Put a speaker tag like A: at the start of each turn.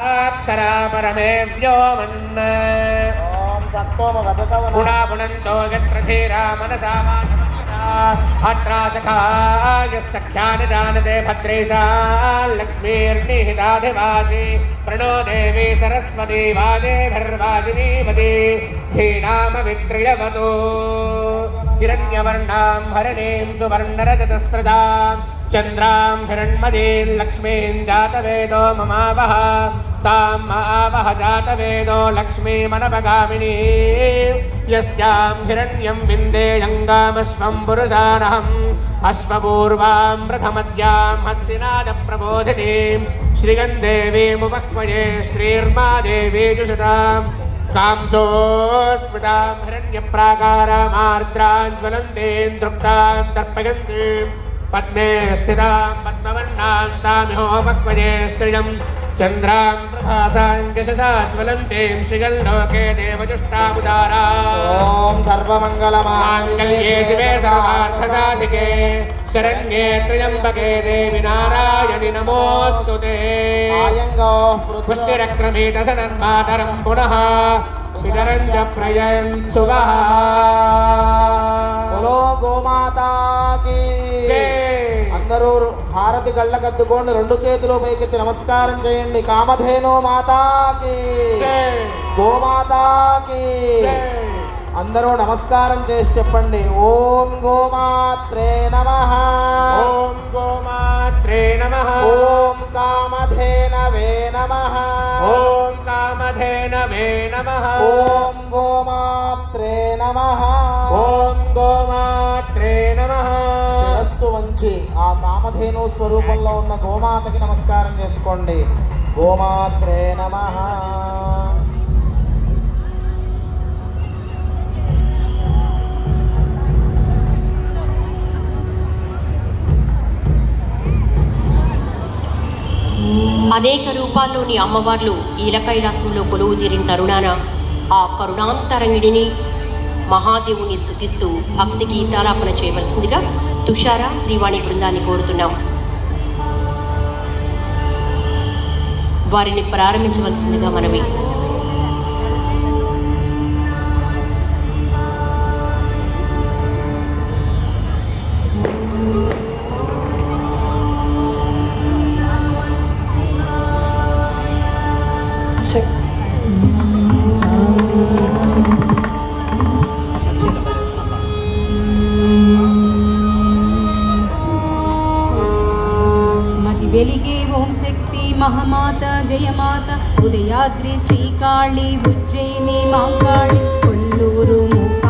A: अक्षरा परमे व्योमन्
B: ओम सक्तोम वदतवना
A: पुणा पुनन्तो यत्र धीरा मनसा वाचमना अत्रा सखाय सख्यान जानते भद्रेशा लक्ष्मीर्निहिताधिवाची प्रणो देवी सरस्वती वाजेभिर्वाजिनीवती धीनामवित्रियवतु हिरण्यवर्णां हरिणीं सुवर्णरजतस्रजां चन्द्रां हिरण्मयीं लक्ष्मीं जातवेदो ममावह तां मावह जातवेदो लक्ष्मीमनपगामिनी यस्यां हिरण्यं विन्देयङ्गामश्वं पुरुषानहम् अश्वपूर्वां प्रथमद्यां हस्तिनादप्रबोधिनीं श्रीगन्देवीमुपक्वये श्रीर्मा देवी जुषतां कांसोस्मृतां हिरण्यप्राकारामार्द्रां ज्वलन्तीं दृप्तां तर्पयन्तीं पद्मे स्थितां पद्मवर्णां तामिहोपक्वये श्रियं चन्द्रां प्रभासां यशसा ज्वलन्तीं श्रियल्लोके देवजुष्टामुदारा
B: ओम सर्वमङ्गलमाङ्गल्ये
A: शिवे सर्वार्थसाधिके शरण्ये त्र्यम्बके देवि नारायणि नमोऽस्तुते पुष्टिरक्रमीत सनन्मातरं पुनः पितरं च प्रयन्तु वः
B: बोलो गोमाता की అందరూ హారతి కళ్ళకద్దుకోండి రెండు చేతులు పైకెత్తి నమస్కారం చేయండి కామధేను మాతాకి గోమాతాకి అందరూ నమస్కారం చేసి చెప్పండి ఓం గోమాత్రే నమః
A: ఓం గోమాత్రే నమః
B: ఓం కామధేనవే నమః
A: ఓం కామధేనవే నమః
B: ఓం గోమాత్రే నమః
A: ఓం గోమాత్రే నమః
B: శిరస్సు వంచి ఆ కామధేను స్వరూపంలో ఉన్న గోమాతకి నమస్కారం చేసుకోండి గోమాత్రే నమః
C: అనేక రూపాల్లోని అమ్మవార్లు ఈలకైలాసంలో కొలువు తీరిన తరుణాన ఆ కరుణాంతరంగిడిని మహాదేవుని స్తుతిస్తూ భక్తి గీతాలాపన చేయవలసిందిగా తుషార శ్రీవాణి బృందాన్ని కోరుతున్నాం. వారిని ప్రారంభించవలసిందిగా మనవి.
D: వెలిగే ఓం శక్తి మహామాత జయమాత ఉదయాద్రి శ్రీకాళి ఉజ్జయిని మాంకాళి